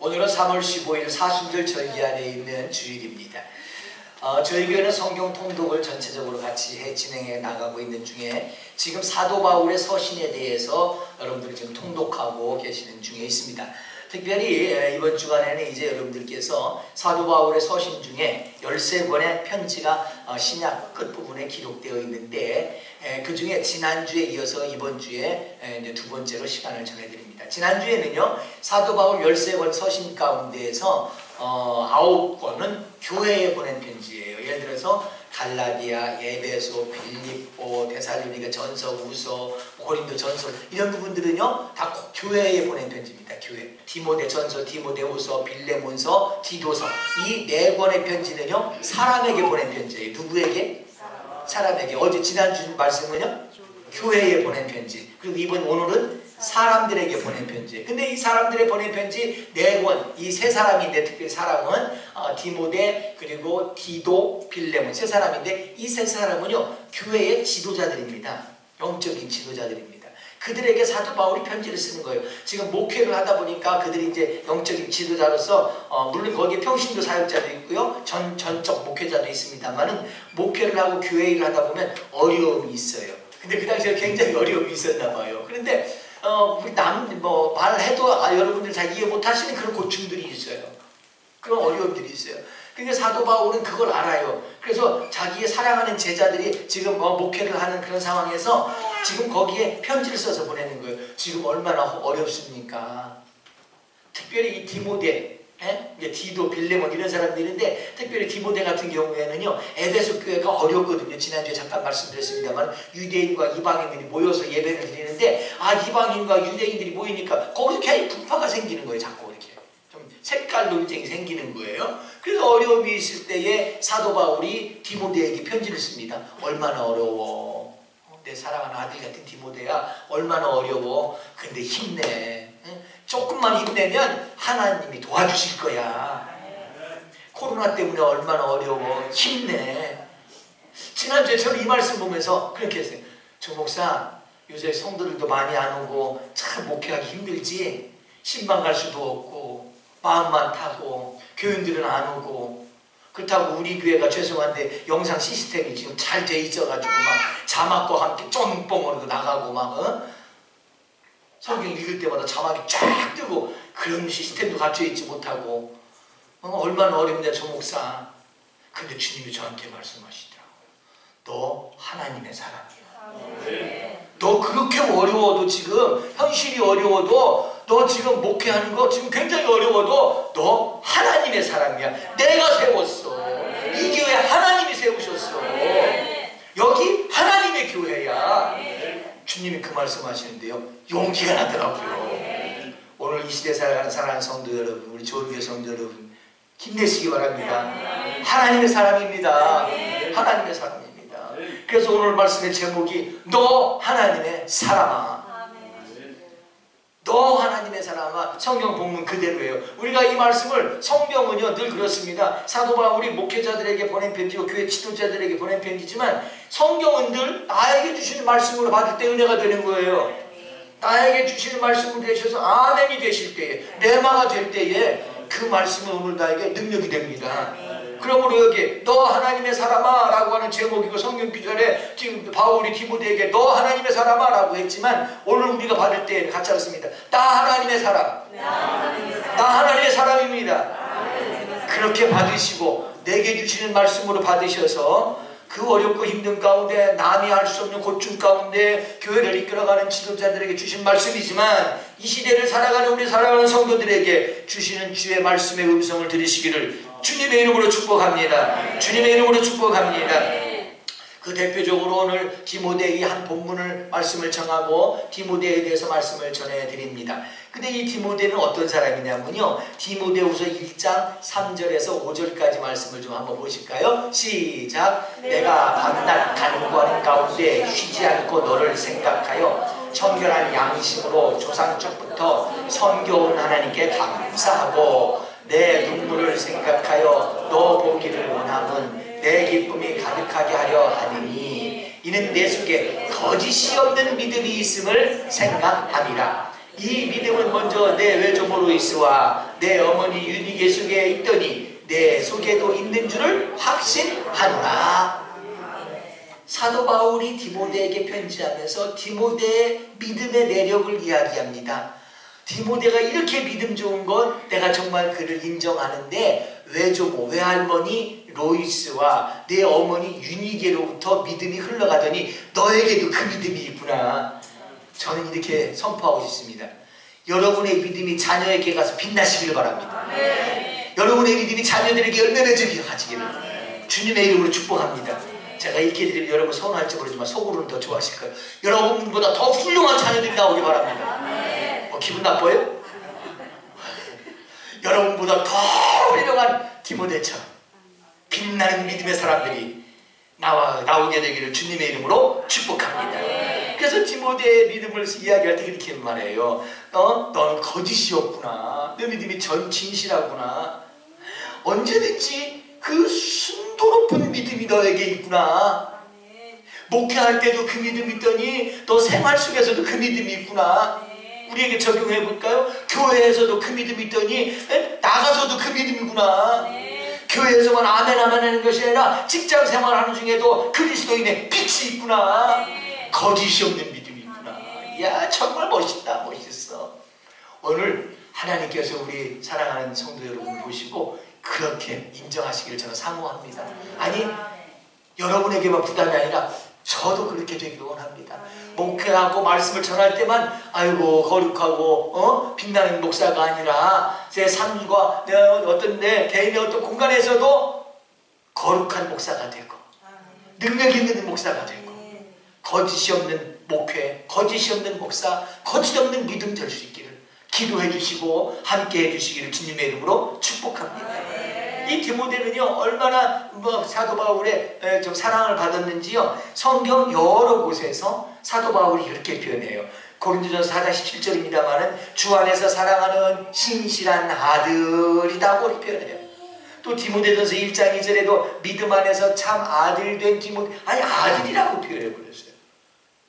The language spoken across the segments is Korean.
오늘은 3월 15일 사순절 절기 안에 있는 주일입니다. 저희 교회는 성경 통독을 전체적으로 같이 진행해 나가고 있는 중에 지금 사도 바울의 서신에 대해서 여러분들이 지금 통독하고 계시는 중에 있습니다. 특별히 이번 주간에는 이제 여러분들께서 사도 바울의 서신 중에 13권의 편지가 신약 끝부분에 기록되어 있는데 그 중에 지난주에 이어서 이번 주에 이제 두 번째로 시간을 전해드립니다. 지난주에는요, 사도 바울 13권 서신 가운데에서 9권은 교회에 보낸 편지예요. 예를 들어서 갈라디아, 에베소, 빌립보, 데살로니가 전서, 우서, 고린도 전서 이런 부분들은요 다 교회에 보낸 편지입니다. 교회. 디모데 전서, 디모데후서, 빌레몬서, 디도서 이 4권의 편지는요 사람에게 보낸 편지예요. 누구에게? 사람에게. 어제 지난주 말씀은요 교회에 보낸 편지. 그리고 오늘은 사람들에게 보낸 편지. 근데 이 사람들에 보낸 편지 4권, 이 세 사람인데 특별히 사람은 디모데 그리고 디도, 빌레몬 세 사람인데 이 세 사람은요 교회의 지도자들입니다. 영적인 지도자들입니다. 그들에게 사도 바울이 편지를 쓰는 거예요. 지금 목회를 하다 보니까 그들이 이제 영적인 지도자로서 물론 거기에 평신도 사역자도 있고요, 전적 목회자도 있습니다만은 목회를 하고 교회 일을 하다 보면 어려움이 있어요. 근데 그 당시에 굉장히 어려움이 있었나 봐요. 그런데 우리 말해도 여러분들 잘 이해 못하시는 그런 고충들이 있어요. 그런 어려움들이 있어요. 그러니까 사도 바울은 그걸 알아요. 그래서 자기의 사랑하는 제자들이 지금 목회를 하는 그런 상황에서 지금 거기에 편지를 써서 보내는 거예요. 지금 얼마나 어렵습니까? 특별히 이 디모데, 디도, 빌레몬 이런 사람들인데 특별히 디모데 같은 경우에는요 에베소 교회가 어렵거든요. 지난주에 잠깐 말씀드렸습니다만 유대인과 이방인들이 모여서 예배를 드리는데 이방인과 유대인들이 모이니까 거기서 괜히 분파가 생기는 거예요. 자꾸 이렇게 좀 색깔 논쟁이 생기는 거예요. 그래서 어려움이 있을 때에 사도 바울이 디모데에게 편지를 씁니다. 얼마나 어려워. 내 사랑하는 아들 같은 디모데야 얼마나 어려워. 근데 힘내. 조금만 힘내면 하나님이 도와주실 거야. 코로나 때문에 얼마나 어려워. 힘내. 지난주에 저는 이 말씀 보면서 그렇게 했어요. 저 목사, 요새 성도들도 많이 안 오고 참 목회하기 힘들지. 신방 갈 수도 없고 마음만 타고 교인들은 안 오고 그렇다고 우리 교회가 죄송한데 영상 시스템이 지금 잘 돼 있어가지고 막 자막과 함께 쫑뽕으로 나가고 막 성경 읽을 때마다 자막이 쫙 뜨고 그런 시스템도 갖춰있지 못하고 얼마나 어렵냐 저 목사. 근데 주님이 저한테 말씀하시더라고요. 너 하나님의 사람이야. 너 그렇게 어려워도 지금 현실이 어려워도 너 지금 목회하는 거 지금 굉장히 어려워도 너 하나님의 사람이야. 내가 세웠어. 이 교회 하나님이 세우셨어. 여기 하나님의 교회야. 주님이 그 말씀하시는데요 용기가 나더라고요. 오늘 이 시대 살아가는 성도 여러분, 우리 조은교 성도 여러분 힘내시기 바랍니다. 하나님의 사람입니다. 하나님의 사람입니다. 그래서 오늘 말씀의 제목이 너 하나님의 사람아. 너 하나님의 사람아. 성경 본문 그대로예요. 우리가 이 말씀을 성경은요 늘 그렇습니다. 사도 바울이 목회자들에게 보낸 편지고 교회 지도자들에게 보낸 편지지만 성경은 늘 나에게 주시는 말씀으로 받을 때 은혜가 되는 거예요. 나에게 주시는 말씀으로 되셔서 아멘이 되실 때에 레마가 될 때에 그 말씀은 오늘 나에게 능력이 됩니다. 그러므로 여기 너 하나님의 사람아 라고 하는 제목이고 성경 구절에 지금 바울이 디모데에게 너 하나님의 사람아 라고 했지만 오늘 우리가 받을 때에는 같이 하겠습니다. 나 하나님의 사람. 나 하나님의 사람입니다. 그렇게 받으시고 내게 주시는 말씀으로 받으셔서 그 어렵고 힘든 가운데 남이 알 수 없는 고충 가운데 교회를 이끌어가는 지도자들에게 주신 말씀이지만 이 시대를 살아가는 우리 사랑하는 성도들에게 주시는 주의 말씀의 음성을 들으시기를 주님의 이름으로 축복합니다. 주님의 이름으로 축복합니다. 그 대표적으로 오늘 디모데의 한 본문을 말씀을 정하고 디모데에 대해서 말씀을 전해드립니다. 근데 이 디모데는 어떤 사람이냐면요 디모데후서 1장 3절에서 5절까지 말씀을 좀 한번 보실까요? 시작. 내가 밤낮 간구하는 가운데 쉬지 않고 너를 생각하여 청결한 양심으로 조상적부터 섬겨온 하나님께 감사하고 내 눈물을 생각하여 너 보기를 원함은 내 기쁨이 가득하게 하려 하느니 이는 내 속에 거짓이 없는 믿음이 있음을 생각함이라. 이 믿음은 먼저 내 외조모로 있으와 내 어머니 유니게 속에 있더니 내 속에도 있는 줄을 확신하노라. 사도 바울이 디모데에게 편지하면서 디모데의 믿음의 내력을 이야기합니다. 디모데가 이렇게 믿음 좋은 건 내가 정말 그를 인정하는데 외조모, 외할머니 로이스와 내 어머니 유니게로부터 믿음이 흘러가더니 너에게도 그 믿음이 있구나. 저는 이렇게 선포하고 싶습니다. 여러분의 믿음이 자녀에게 가서 빛나시길 바랍니다. 여러분의 믿음이 자녀들에게 열매맺게 가지기를 주님의 이름으로 축복합니다. 제가 이렇게 드리면 여러분 서운할지 모르지만 속으로는 더 좋아하실 거예요. 여러분보다 더 훌륭한 자녀들이 나오기 바랍니다. 기분 나빠요? 여러분보다 더 훌륭한 디모데처럼 빛나는 믿음의 사람들이 나오게 되기를 주님의 이름으로 축복합니다. 그래서 디모데의 믿음을 이야기할 때 이렇게 말해요. 너는 거짓이 없구나. 너 믿음이 진실하구나. 언제든지 그 순도 높은 믿음이 너에게 있구나. 목회할 때도 그 믿음이 있더니 너 생활 속에서도 그 믿음이 있구나. 우리에게 적용해 볼까요? 교회에서도 그 믿음이 있더니 나가서도 그 믿음이구나. 교회에서만 아멘 아멘 하는 것이 아니라 직장 생활하는 중에도 그리스도인의 빛이 있구나. 거짓이 없는 믿음이 있구나. 이야 정말 멋있다. 멋있어. 오늘 하나님께서 우리 사랑하는 성도 여러분을 보시고 그렇게 인정하시기를 저는 사모합니다. 아니 여러분에게만 부담이 아니라 저도 그렇게 되기를 원합니다. 목회하고 말씀을 전할 때만 아이고 거룩하고 빛나는 목사가 아니라 제 삶과 내 개인의 어떤 공간에서도 거룩한 목사가 되고 능력 있는 목사가 되고 거짓이 없는 목회, 거짓이 없는 목사, 거짓 없는 믿음 될 수 있기를 기도해 주시고 함께 해 주시기를 주님의 이름으로 축복합니다. 이 디모데는요 얼마나 사도 바울의 좀 사랑을 받았는지요 성경 여러 곳에서 사도 바울이 이렇게 표현해요. 고린도전서 4장 17절입니다만은 주 안에서 사랑하는 신실한 아들이라고 표현해요. 또 디모데전서 1장 2절에도 믿음 안에서 참 아들 된 디모데 아니 아들이라고 표현해 버렸어요.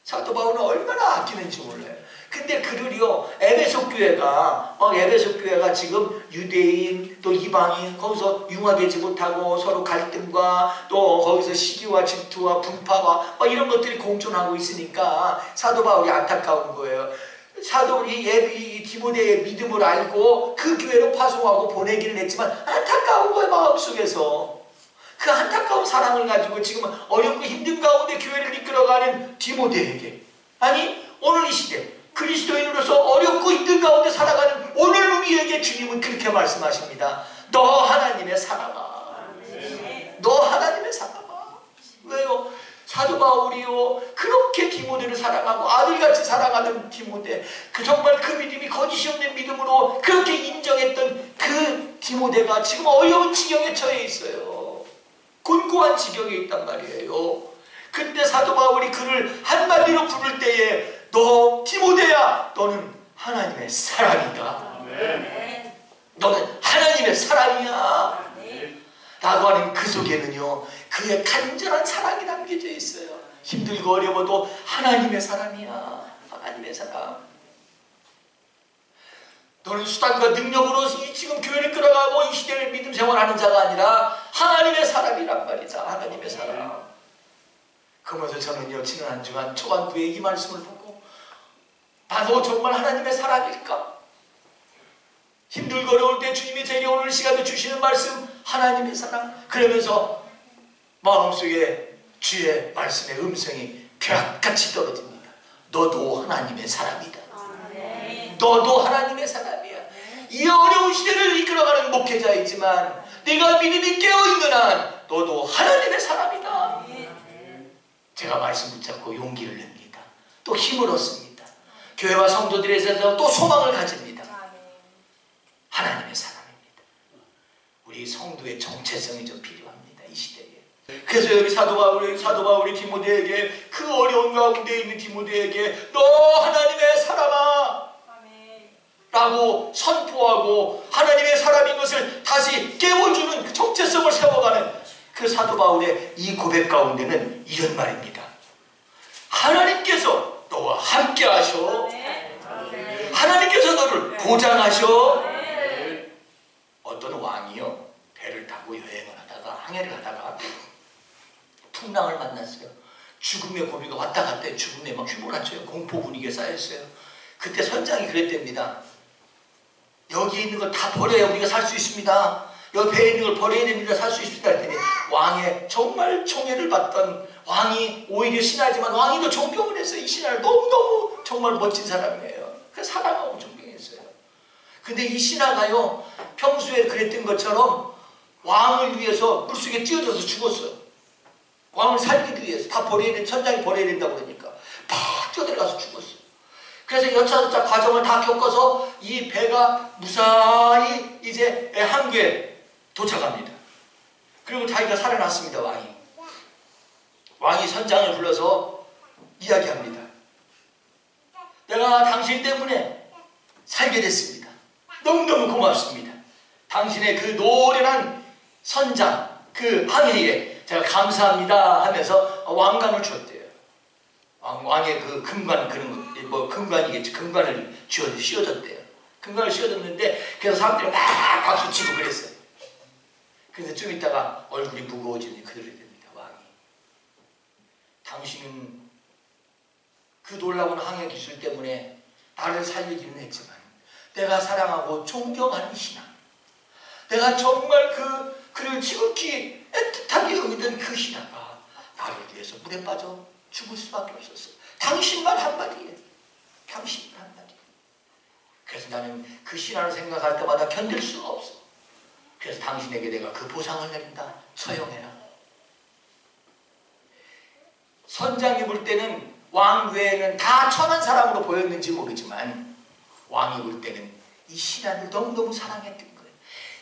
사도 바울은 얼마나 아끼는지 몰라요. 근데 그들이요 에베소 교회가 지금 유대인 또 이방인 거기서 융화되지 못하고 서로 갈등과 또 거기서 시기와 질투와 분파와 이런 것들이 공존하고 있으니까 사도 바울이 안타까운 거예요. 사도이 디모데의 믿음을 알고 그 교회로 파송하고 보내기를 했지만 안타까운 거예요. 마음속에서 그 안타까운 사랑을 가지고 지금 어렵고 힘든 가운데 교회를 이끌어가는 디모데에게 아니 오늘 이 시대 그리스도인으로서 어렵고 힘든 가운데 살아가는 오늘 우리에게 주님은 그렇게 말씀하십니다. 너 하나님의 사랑아. 너 하나님의 사랑아. 왜요? 사도 바울이요 그렇게 디모데를 사랑하고 아들같이 사랑하는 디모데 정말 그 믿음이 거짓이 없는 믿음으로 그렇게 인정했던 그 디모데가 지금 어려운 지경에 처해 있어요. 곤고한 지경에 있단 말이에요. 근데 사도 바울이 그를 한마디로 부를 때에 너 디모데야 너는 하나님의 사람이다. 아멘. 너는 하나님의 사람이야. 아멘. 라고 하는 그 속에는요 그의 간절한 사랑이 담겨져 있어요. 힘들고 어려워도 하나님의 사람이야. 하나님의 사람. 너는 수단과 능력으로 지금 교회를 끌어가고 이 시대를 믿음 생활하는 자가 아니라 하나님의 사람이란 말이다. 하나님의 사람. 그러면서 저는요 지난 한 주간 초반부에 이 말씀을 보고 나도 정말 하나님의 사람일까? 힘들고 어려울 때 주님이 제게 오늘 시간에 주시는 말씀 하나님의 사랑 그러면서 마음속에 주의 말씀의 음성이 벼락같이 떨어집니다. 너도 하나님의 사람이다. 너도 하나님의 사람이야. 이 어려운 시대를 이끌어가는 목회자이지만 네가 믿음이 깨어있는 한 너도 하나님의 사람이다. 제가 말씀 붙잡고 용기를 냅니다. 또 힘을 얻습니다. 교회와 성도들에서 또 소망을 가집니다. 하나님의 사람입니다. 우리 성도의 정체성이 좀 필요합니다. 이 시대에. 그래서 여기 사도 바울이 디모데에게 그 어려운 가운데 있는 디모데에게 너 하나님의 사람아 라고 선포하고 하나님의 사람인 것을 다시 깨워주는 그 정체성을 세워가는 그 사도 바울의 이 고백 가운데는 이런 말입니다. 하나님께서 너와 함께 하셔. 하나님께서 너를 보장하셔. 어떤 왕이요 배를 타고 여행을 하다가 항해를 하다가 풍랑을 만났어요. 죽음의 고비가 왔다 갔다 해요. 죽음에 막 휘몰아쳐요. 공포 분위기에 쌓였어요. 그때 선장이 그랬답니다. 여기 있는 걸 다 버려야 우리가 살 수 있습니다. 여기 배에 있는 걸 버려야 됩니다. 살 수 있습니다. 그랬더니 왕의 정말 총애를 받던 왕이 오히려 신하지만 왕이 더 존경을 했어요. 이 신하를 너무너무 정말 멋진 사람이에요. 그래서 사랑하고 존경했어요. 근데 이 신하가요 평소에 그랬던 것처럼 왕을 위해서 물속에 뛰어들어서 죽었어요. 왕을 살리기 위해서 다 버려야 된 선장이 버려야 된다고 그러니까 팍 뛰어들어가서 죽었어요. 그래서 여차저차 과정을 다 겪어서 이 배가 무사히 이제 항구에 도착합니다. 그리고 자기가 살아났습니다. 왕이 선장을 불러서 이야기합니다. 내가 당신 때문에 살게 됐습니다. 너무너무 고맙습니다. 당신의 그 노련한 선장, 그 항해에 제가 감사합니다 하면서 왕관을 줬대요. 왕의 그 금관, 금관이겠지. 금관을 씌워줬대요. 금관을 씌워줬는데, 그래서 사람들이 막 박수치고 그랬어요. 그래서 좀 있다가 얼굴이 무거워지니 그들이 됩니다. 왕이. 당신은 그 놀라운 항해 기술 때문에 나를 살리기는 했지만, 내가 사랑하고 존경하는 신하, 내가 정말 그를 지극히 애틋하게 여기던 그 신하가 나를 위해서 물에 빠져 죽을 수밖에 없었어. 당신만 한마디에. 당신만 한마디에. 그래서 나는 그 신하를 생각할 때마다 견딜 수가 없어. 그래서 당신에게 내가 그 보상을 내린다. 서영해라. 선장이 볼 때는 왕 외에는 다 천한 사람으로 보였는지 모르지만 왕이 볼 때는 이 신하를 너무너무 사랑했던 거예요.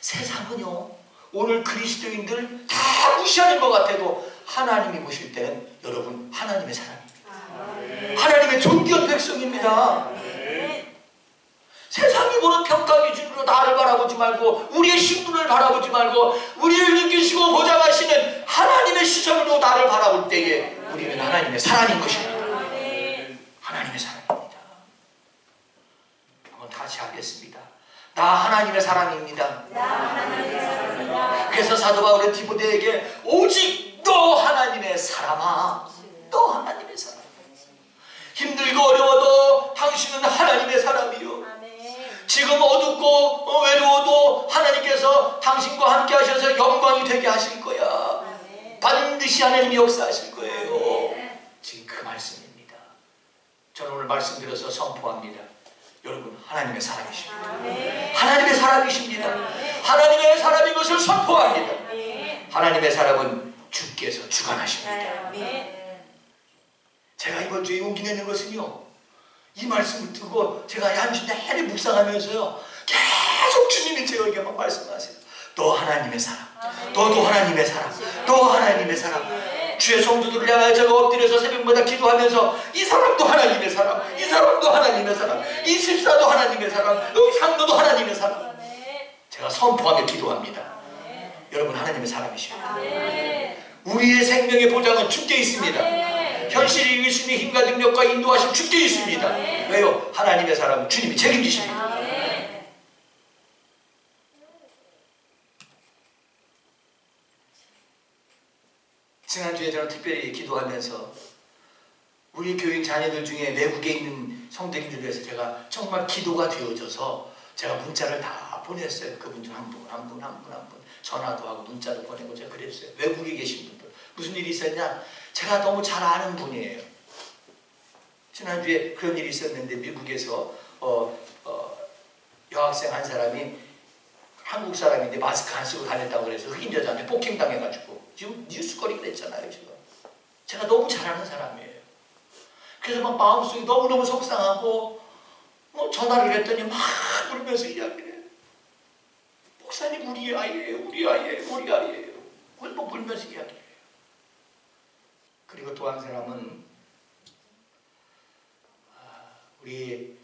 세상은요 오늘 그리스도인들 다 무시하는 것 같아도 하나님이 보실 때는 여러분 하나님의 사람입니다. 하나님의 존귀한 백성입니다. 세상이 보는 평가 기준으로 나를 바라보지 말고 우리의 신분을 바라보지 말고 우리를 느끼시고 보장하시는 하나님의 시선으로 나를 바라볼 때에 우리는 하나님의 사람인 것입니다. 하나님의 사람입니다. 한번 다시 하겠습니다. 나 하나님의 사람입니다. 그래서 사도 바울은 디모데에게 오직 너 하나님의 사람아, 너 하나님의 사람. 힘들고 어려워도 당신은 하나님의 사람이요. 지금 어둡고 외로워도 하나님께서 당신과 함께 하셔서 영광이 되게 하실 거야. 반드시 하나님이 역사하실 거예요. 지금 그 말씀입니다. 저는 오늘 말씀 드려서 선포합니다. 여러분 하나님의 사람이십니다. 하나님의 사람이십니다. 하나님의 사람인 것을 선포합니다. 하나님의 사람은 주께서 주관하십니다. 제가 이번 주에 용기 내는 것은요, 이 말씀을 듣고 제가 한 주 내내 묵상하면서요 계속 주님이 저에게만 말씀하세요. 너 하나님의 사람, 너도 하나님의 사람, 너 하나님의 사람. 주의 성도들을 향하여 제가 엎드려서 새벽마다 기도하면서 이 사람도 하나님의 사람, 이 사람도 하나님의 사람, 이 집사도 하나님의 사람, 여기 상도도 하나님의 사람. 제가 선포하며 기도합니다. 여러분 하나님의 사람이십니다. 우리의 생명의 보장은 주께 있습니다. 현실이 이루시는 힘과 능력과 인도하심 주께 있습니다. 왜요? 하나님의 사람은 주님이 책임지십니다. 지난주에 저는 특별히 기도하면서 우리 교인 자녀들 중에 외국에 있는 성도님들 위해서 제가 정말 기도가 되어져서 제가 문자를 다 보냈어요. 그분 중 한 분 전화도 하고 문자도 보내고 제가 그랬어요. 외국에 계신 분들 무슨 일이 있었냐? 제가 너무 잘 아는 분이에요. 지난주에 그런 일이 있었는데 미국에서 여학생 한 사람이 한국 사람인데 마스크 안 쓰고 다녔다고 그래서 흑인 여자한테 폭행당해가지고 지금 뉴스거리가 됐잖아요. 지금 제가 너무 잘 아는 사람이에요. 그래서 막 마음속이 너무너무 속상하고 전화를 했더니 막 울면서 이야기를 해요. 목사님 우리 아이예요. 우리 아이예요. 그걸 뭐 울면서 이야기해요. 그리고 또 한 사람은 우리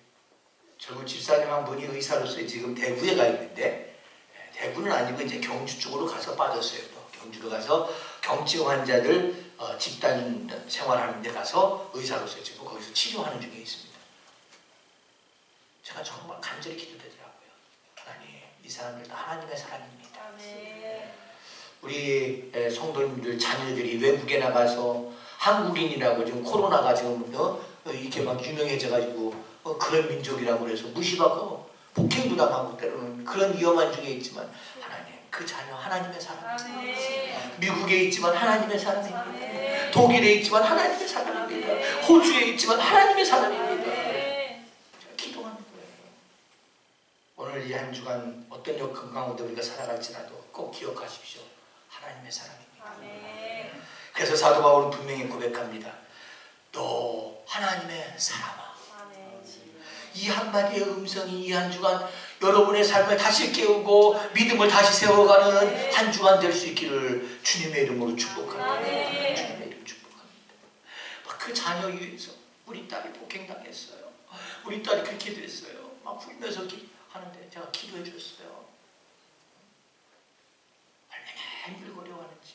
젊은 집사님 한 분이 의사로서 지금 대구에 가 있는데 대구는 아니고 이제 경주 쪽으로 가서 빠졌어요. 또 경주로 가서 경증 환자들 집단 생활하는 데 가서 의사로서 지금 거기서 치료하는 중에 있습니다. 제가 정말 간절히 기도되더라고요. 하나님 이 사람들도 하나님의 사람입니다. 아멘. 우리 성도님들 자녀들이 외국에 나가서 한국인이라고 지금 코로나가 지금 이렇게 막 유명해져가지고 그런 민족이라고 그래서 무시받고 폭행도 당하고 때로는 그런 위험한 중에 있지만 하나님 그 자녀 하나님의 사람입니다. 미국에 있지만 하나님의 사람입니다. 독일에 있지만 하나님의 사람입니다. 호주에 있지만 하나님의 사람입니다. 제가 기도하는 거예요. 오늘 이 한 주간 어떤 여건 가운데 우리가 살아갈지라도 꼭 기억하십시오. 하나님의 사람입니다. 그래서 사도 바울은 분명히 고백합니다. 너 하나님의 사람아. 이 한마디의 음성이 이 한 주간 여러분의 삶을 다시 깨우고 믿음을 다시 세워가는 한 주간 될 수 있기를 주님의 이름으로 축복합니다. 주님의 이름 축복합니다. 그 자녀 위해서 우리 딸이 폭행당했어요. 우리 딸이 그렇게 됐어요. 막 울면서 하는데 제가 기도해 줬어요. 얼마나 힘들거려하는지.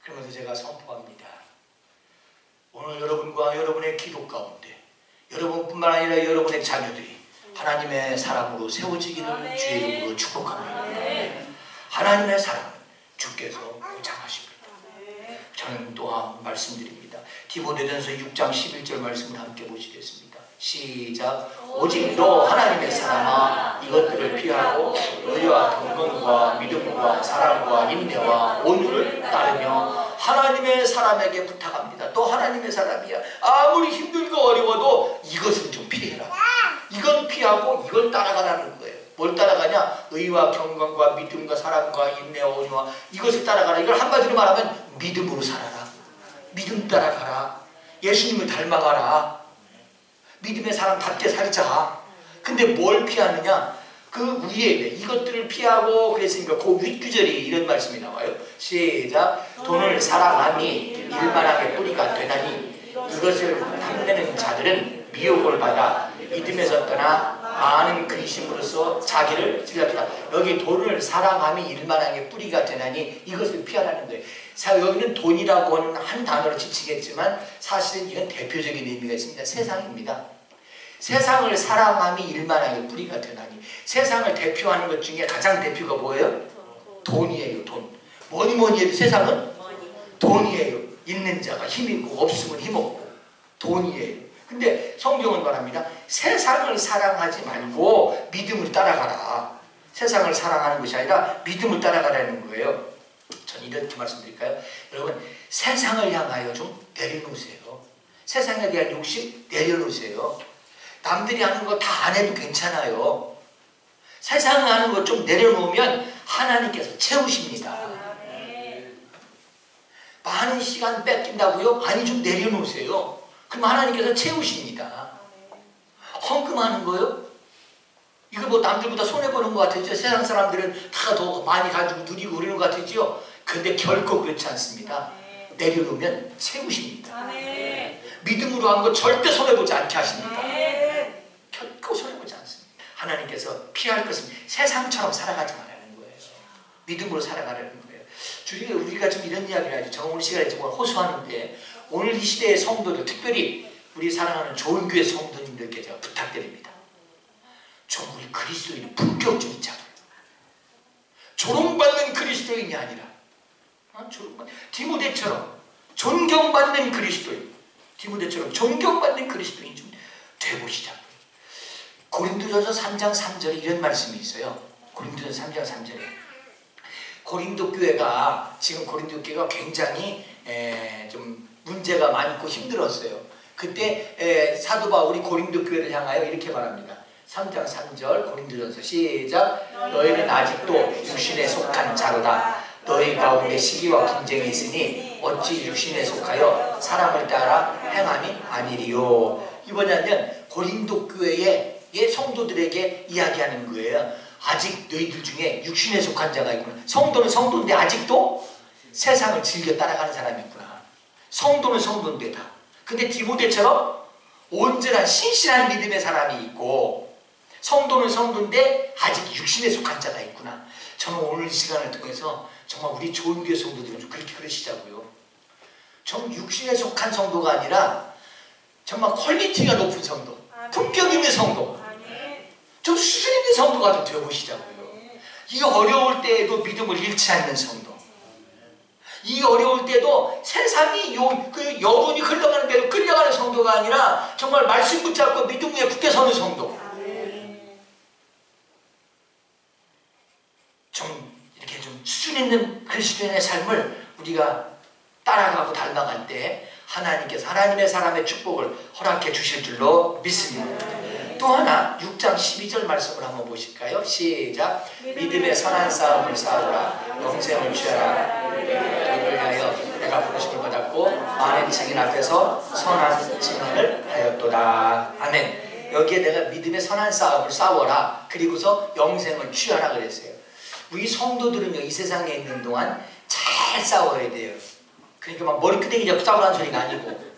그러면서 제가 선포합니다. 오늘 여러분과 여러분의 기도 가운데 여러분뿐만 아니라 여러분의 자녀들이 하나님의 사람으로 세워지기를 주의 이름으로 축복합니다. 하나님의 사랑은 주께서 보장하십니다. 저는 또한 말씀드립니다. 디모데전서 6장 11절 말씀을 함께 보시겠습니다. 시작. 오직 너 하나님의 사람아 이것들을 피하고 의와 경건과 믿음과 사랑과 인내와 온유를 따르며 하나님의 사람에게 부탁합니다. 또 하나님의 사람이야. 아무리 힘들고 어려워도 이것은 좀 피해라. 이건 피하고 이걸 따라가라는 거예요. 뭘 따라가냐? 의와 경건과 믿음과 사랑과 인내와 온유와 이것을 따라가라. 이걸 한마디로 말하면 믿음으로 살아라. 믿음 따라가라. 예수님을 닮아가라. 믿음의 사람답게 살자. 근데 뭘 피하느냐? 그 위에 이것들을 피하고 그랬으니까 그 윗구절이 이런 말씀이 나와요. 시작. 돈을 사랑함이 일만하게 뿌리가 되나니 이것을 탐내는 자들은 미혹을 받아 믿음에서 떠나 많은 근심으로써 자기를 찔렀다. 여기 돈을 사랑함이 일만하게 뿌리가 되나니 이것을 피하라는 거예요. 여기는 돈이라고 하는 한 단어로 지치겠지만 사실은 이건 대표적인 의미가 있습니다. 세상입니다. 세상을 사랑함이 일만하게 뿌리가 되나니 세상을 대표하는 것 중에 가장 대표가 뭐예요? 돈이에요. 돈. 뭐니 해도 세상은 돈이에요. 있는 자가 힘있고 없으면 힘없고 돈이에요. 근데 성경은 말합니다. 세상을 사랑하지 말고 믿음을 따라가라. 세상을 사랑하는 것이 아니라 믿음을 따라가라는 거예요. 전 이렇게 말씀드릴까요? 여러분 세상을 향하여 좀 내려놓으세요. 세상에 대한 욕심 내려놓으세요. 남들이 하는 거 다 안 해도 괜찮아요. 세상에 하는 거 좀 내려놓으면 하나님께서 채우십니다. 많은 시간 뺏긴다고요? 아니 좀 내려놓으세요. 그럼 하나님께서 채우십니다. 헌금하는 거요? 이거 뭐 남들보다 손해보는 것 같으죠? 세상 사람들은 다 더 많이 가지고 누리고 그러는 것 같으죠? 근데 결코 그렇지 않습니다. 내려놓으면 채우십니다. 믿음으로 한 거 절대 손해보지 않게 하십니다. 결코 손해보지 않습니다. 하나님께서 피할 것은 세상처럼 살아가지 말라는 거예요. 믿음으로 살아가라는 거예요. 주님이 우리가 좀 이런 이야기를 하죠. 정말 오늘 시간에 정말 호소하는데 오늘 이 시대의 성도들 특별히 우리 사랑하는 좋은 교회 성도님들께 제가 부탁드립니다. 좀 우리 그리스도인의 품격적인 자들 조롱받는 그리스도인이 아니라 디모데처럼 존경받는 그리스도인 디모데처럼 존경받는 그리스도인 좀 되보시자고요. 고린도전서 3장 3절에 이런 말씀이 있어요. 고린도전서 3장 3절에 고린도 교회가 지금 고린도 교회가 굉장히 좀 문제가 많고 힘들었어요. 그때 사도 바울이 고린도 교회를 향하여 이렇게 말합니다. 3장 3절 고린도전서 시작. 너희는 아직도 육신에 속한 자로다. 너희 가운데 시기와 분쟁이 있으니 어찌 육신에 속하여 사람을 따라 행함이 아니리요. 이 뭐냐면 고린도 교회의 성도들에게 이야기하는 거예요. 아직 너희들 중에 육신에 속한 자가 있구나. 성도는 성도인데 아직도 세상을 즐겨 따라가는 사람이 있구나. 성도는 성도인데 다. 근데 디모데처럼 온전한 신실한 믿음의 사람이 있고 성도는 성도인데 아직 육신에 속한 자가 있구나. 저는 오늘 이 시간을 통해서 정말 우리 좋은 교회 성도들은 좀 그렇게 그러시자고요. 정 육신에 속한 성도가 아니라 정말 퀄리티가 높은 성도. 품격 있는 성도, 좀 수준 있는 성도가 좀 되어보시자고요. 이 어려울 때에도 믿음을 잃지 않는 성도, 이 어려울 때도 세상이 그 여론이 흘러가는 대로 끌려가는 성도가 아니라 정말 말씀 붙잡고 믿음 위에 굳게 서는 성도. 좀 이렇게 좀 수준 있는 그리스도인의 삶을 우리가 따라가고 닮아갈 때 하나님께서 하나님의 사람의 축복을 허락해 주실 줄로 믿습니다. 또 하나 6장 12절 말씀을 한번 보실까요? 시작. 믿음의 선한 싸움을 싸우라. 영생을 취하라. 이를 위하여 내가 부르심을 받았고 많은 증인 앞에서 선한 증언을 하였도다. 아멘. 여기에 내가 믿음의 선한 싸움을 싸워라. 그리고서 영생을 취하라 그랬어요. 우리 성도들은요, 이 세상에 있는 동안 잘 싸워야 돼요. 그러니까 막 머리끄댕이 잡고 싸우라는 소리가 아니고,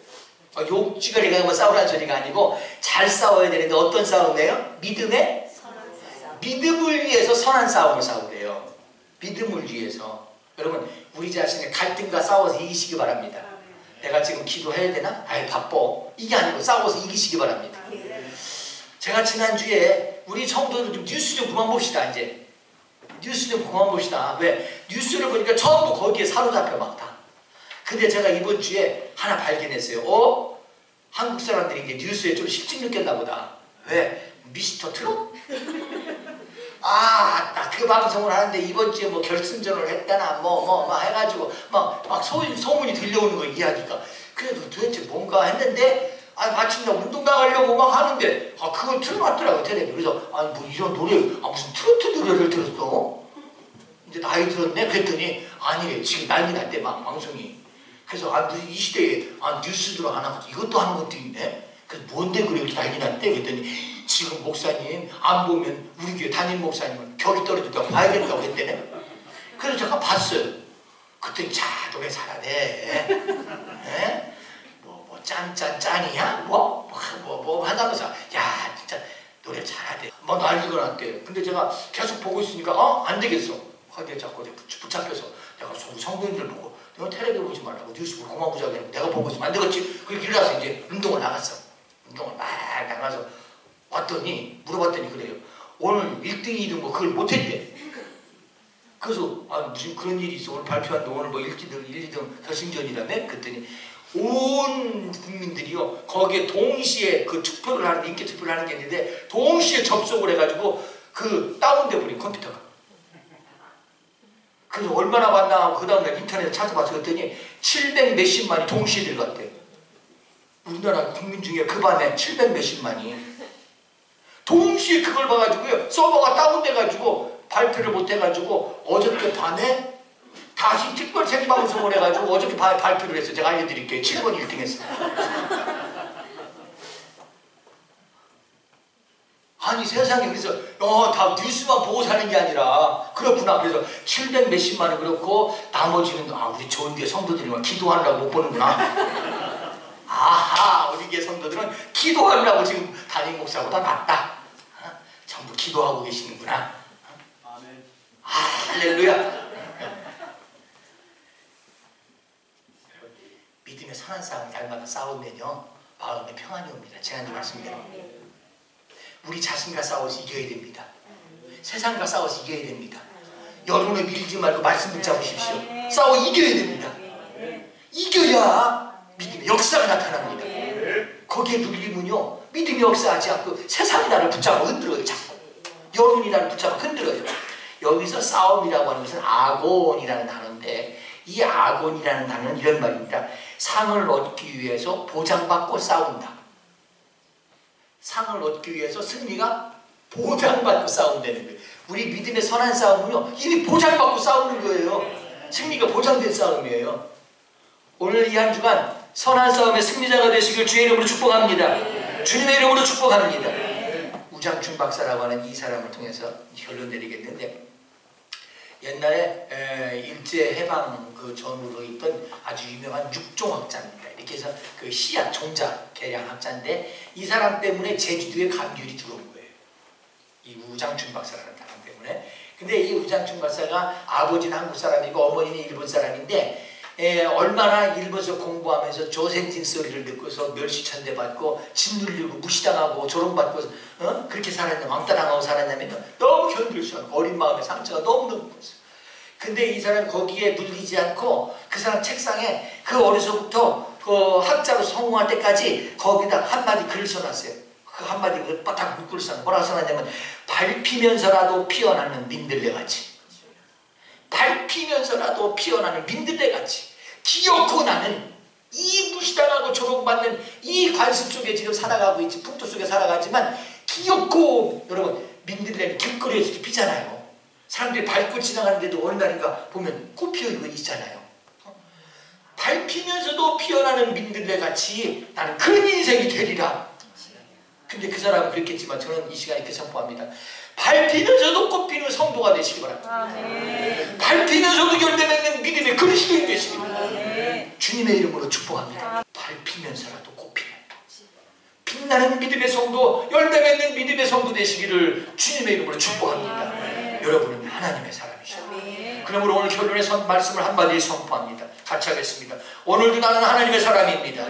욕지거리 가고 싸우라는 소리가 아니고, 잘 싸워야 되는데 어떤 싸움이에요? 믿음을 위해서 선한 싸움을 싸우래요. 믿음을 위해서. 여러분, 우리 자신의 갈등과 싸워서 이기시기 바랍니다. 내가 지금 기도해야 되나? 아이 바빠. 이게 아니고 싸워서 이기시기 바랍니다. 제가 지난주에 우리 성도들 좀 뉴스 좀 그만 봅시다. 이제 뉴스 좀 그만 봅시다. 왜? 뉴스를 보니까 전부 거기에 사로잡혀 막 다. 근데 제가 이번 주에 하나 발견했어요. 한국 사람들이 이제 뉴스에 좀 실증 느꼈나 보다. 왜? 미스터 트롯? 딱 그 방송을 하는데 이번 주에 뭐 결승전을 했다나 뭐 해가지고 막 소문이 들려오는 거 이야기가. 그래도 도대체 뭔가 했는데 마침 나 운동 나가려고 막 하는데 그걸 틀어놨더라고 텔레비. 그래서 뭐 이런 노래 무슨 트로트 노래를 들었어? 이제 나이 들었네? 그랬더니 아니래. 지금 난리 났대 막 방송이. 그래서 이 시대에 뉴스들을 안 하고 이것도 하는 것도 있네? 그래서 뭔데 그래 이렇게 난리 났대? 그랬더니 지금 목사님 안 보면 우리 교회 담임 목사님은 격이 떨어지다고 봐야겠다고 했대네. 그래서 제가 봤어요. 그랬더니 노래 잘하네. 뭐 짠이야? 뭐 하다면서 야 진짜 노래 잘하대. 막 난리가 났대요. 근데 제가 계속 보고 있으니까 안 되겠어. 거기에 자꾸 붙잡혀서 내가 성도님들 보고 너 텔레비 보지 말라고 뉴스 보고 그만 보자고 했는데 내가 보고 있으면 안 되겠지. 그렇게 일어나서 이제 운동을 나갔어. 운동을 막 나가서 물어봤더니 그래요. 오늘 1등, 2등 뭐 그걸 못했대. 그래서 무슨 그런 일이 있어. 오늘 발표한데 오늘 뭐 1, 2등 결승전이라며? 그랬더니 온 국민들이요 거기에 동시에 그 투표를 하는데 인기 투표를 하는 게 있는데 동시에 접속을 해가지고 그 다운돼 버린 컴퓨터가. 그래서 얼마나 봤나 하고 그 다음날 인터넷에 찾아봐서 그랬더니 700 몇십만이 동시에 들어갔대. 우리나라 국민 중에 그 반에 700 몇십만이 동시에 그걸 봐가지고요 서버가 다운돼가지고 발표를 못해가지고 어저께 밤에 다시 특별 생방송을 해가지고 어저께 발표를 했어요. 제가 알려드릴게요. 7번 1등 했어요. 아니 세상에. 그래서 다 뉴스만 보고 사는 게 아니라 그렇구나. 그래서 700 몇십만은 그렇고 나머지는 우리 좋은 교회 성도들이만 기도하느라고 못 보는구나. 아하, 우리 교회 성도들은 기도하느라고 지금 담임 목사보다 낫다. 전부 기도하고 계시는구나. 아멘. 할렐루야. 믿음의 선한 싸움 날마다 싸우면요 마음에 평안이 옵니다. 지난주 말씀대로 우리 자신과 싸워서 이겨야 됩니다. 세상과 싸워서 이겨야 됩니다. 여론을 밀지 말고 말씀 붙잡으십시오. 싸워 이겨야 됩니다. 이겨야 믿음의 역사가 나타납니다. 거기에 눌리면요 믿음이 역사하지 않고 세상이 나를 붙잡아 흔들어요. 자꾸 여론이 나를 붙잡아 흔들어요. 여기서 싸움이라고 하는 것은 아곤이라는 단어인데 이 아곤이라는 단어는 이런 말입니다. 상을 얻기 위해서 보장받고 싸운다. 상을 얻기 위해서 승리가 보장받고 싸운다는 거예요. 우리 믿음의 선한 싸움은요 이미 보장받고 싸우는 거예요. 승리가 보장된 싸움이에요. 오늘 이 한 주간 선한 싸움의 승리자가 되시길 주의 이름으로 축복합니다. 주님의 이름으로 축복합니다. 우장춘 박사라고 하는 이 사람을 통해서 결론 내리겠는데 옛날에 일제해방 그 전후로 있던 아주 유명한 육종학자입니다. 이렇게 해서 그 씨앗 종자 개량학자인데 이 사람 때문에 제주도에 감귤이 들어온 거예요. 이 우장춘 박사라는 사람 때문에. 근데 이 우장춘 박사가 아버지는 한국 사람이고 어머니는 일본 사람인데 얼마나 일본서 공부하면서 조생진 소리를 듣고서 멸시천대 받고 짓눌리고 무시당하고 조롱받고 그렇게 살았냐, 왕따당하고 살았냐면 너무 견딜 수 없고 어린 마음의 상처가 너무너무 컸어요. 근데 이 사람이 거기에 물리지 않고 그 사람 책상에 그 어려서부터 그 학자로 성공할 때까지 거기다 한마디 글을 써놨어요. 그 한마디 글을 바닥 묶을 써놨어요. 뭐라고 써놨냐면 밟히면서라도 피어나는 민들레같이, 밟히면서라도 피어나는 민들레같이 기어코 나는 이 무시당하고 조롱받는 이 관습 속에 지금 살아가고 있지, 풍토 속에 살아가지만 기어코 여러분 민들레는 길거리에서도 피잖아요. 사람들이 밟고 지나가는데도 어느 날인가 보면 꽃 피어있고 있잖아요. 밟히면서도 피어나는 민들레같이 나는 그런 인생이 되리라. 근데 그 사람은 그랬겠지만 저는 이 시간에 그 선포합니다. 밟히면서도 꽃피는 성도가 되시기 바랍니다. 아멘. 밟히면서도 열매 맺는 믿음의 그리스도인 되시기 바랍니다. 주님의 이름으로 축복합니다. 밟히면서라도 꽃피는 빛나는 믿음의 성도, 열매 맺는 믿음의 성도 되시기를 주님의 이름으로 축복합니다. 여러분은 하나님의 사람이십니다. 그러므로 오늘 결론의 말씀을 한마디 선포합니다. 같이 하겠습니다. 오늘도 나는 하나님의 사람입니다.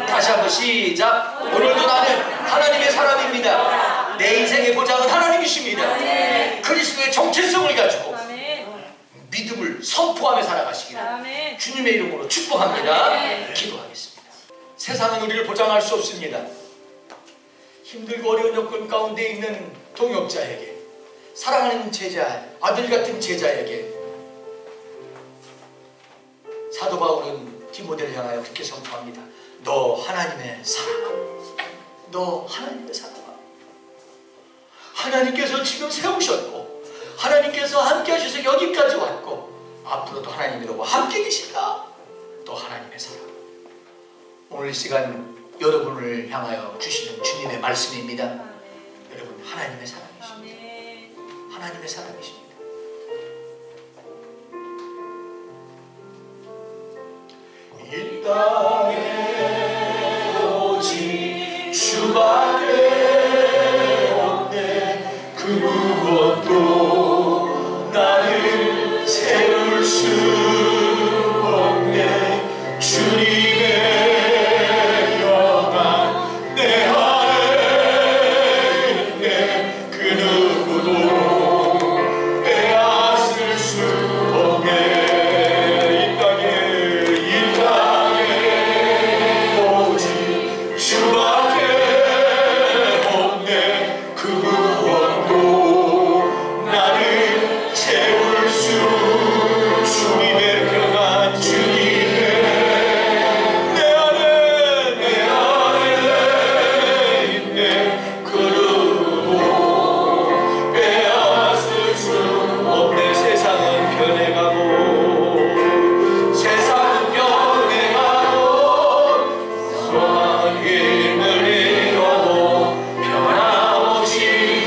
다시 한번 시작. 오늘도 나는 하나님의 사람입니다. 내 인생의 보장은 하나님이십니다. 그리스도의 정체성을 가지고 믿음을 선포하며 살아가시기를 주님의 이름으로 축복합니다. 기도하겠습니다. 세상은 우리를 보장할 수 없습니다. 힘들고 어려운 여건 가운데 있는 동역자에게, 사랑하는 제자, 아들 같은 제자에게 사도 바울은 디모데를 향하여 그렇게 선포합니다. 너 하나님의 사랑아, 너 하나님의 사랑아. 하나님께서 지금 세우셨고 하나님께서 함께 하셔서 여기까지 왔고 앞으로도 하나님이라고 함께 계신다. 너 하나님의 사랑아. 오늘 이 시간 여러분을 향하여 주시는 주님의 말씀입니다. 여러분 하나님의 사랑이십니다. 하나님의 사랑이십니다. 이 땅에 오직 주밖에 없네. 그 무엇도 나를 세울 수 없네. 주님의 영광 내 안에 있네. 그 누구도 빼앗을 수 없네. 힘을 잃어도 변함없이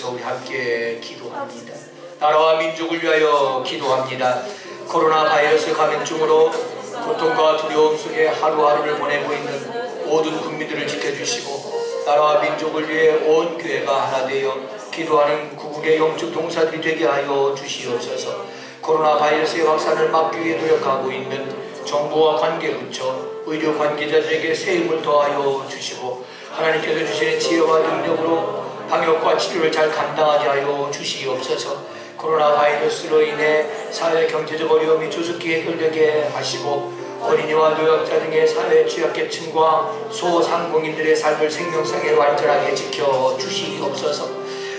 위해서 우리 함께 기도합니다. 나라와 민족을 위하여 기도합니다. 코로나 바이러스 감염증으로 고통과 두려움 속에 하루하루를 보내고 있는 모든 국민들을 지켜주시고 나라와 민족을 위해 온 교회가 하나 되어 기도하는 구국의 영적 동사들이 되게 하여 주시옵소서. 코로나 바이러스의 확산을 막기 위해 노력하고 있는 정부와 관계부처, 의료 관계자들에게 새 힘을 더하여 주시고 하나님께서 주시는 지혜와 능력으로 방역과 치료를 잘 감당하게 하여 주시옵소서. 코로나 바이러스로 인해 사회 경제적 어려움이 조속히 해결되게 하시고 어린이와 노약자 등의 사회 취약계층과 소상공인들의 삶을 생명상에 완전하게 지켜주시옵소서.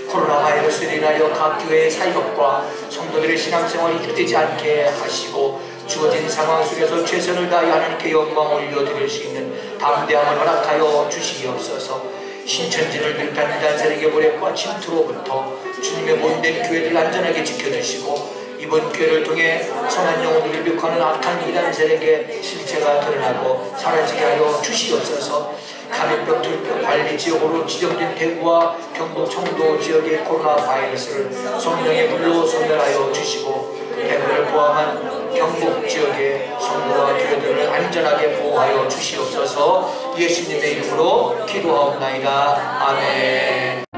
코로나 바이러스로 인하여 각 교회의 사역과 성도들의 신앙생활이 유되지 않게 하시고 주어진 상황 속에서 최선을 다해 하나님께 영광을 올려드릴 수 있는 담대함을 허락하여 주시옵소서. 신천지를 비롯한 이단 세력의 모략과 침투로부터 주님의 본된 교회들을 안전하게 지켜주시고 이번 교회를 통해 선한 영혼들을 미혹하는 악한 이단 세력의 실체가 드러나고 사라지게 하여 주시옵소서. 감염병 tul병 관리 지역으로 지정된 대구와 경북 청도 지역의 코로나 바이러스를 성령의 불로 소멸하여 주시고 대구를 포함한 경북 지역의 성도와 교회들을 안전하게 보호하여 주시옵소서. 예수님의 이름으로 기도하옵나이다. 아멘.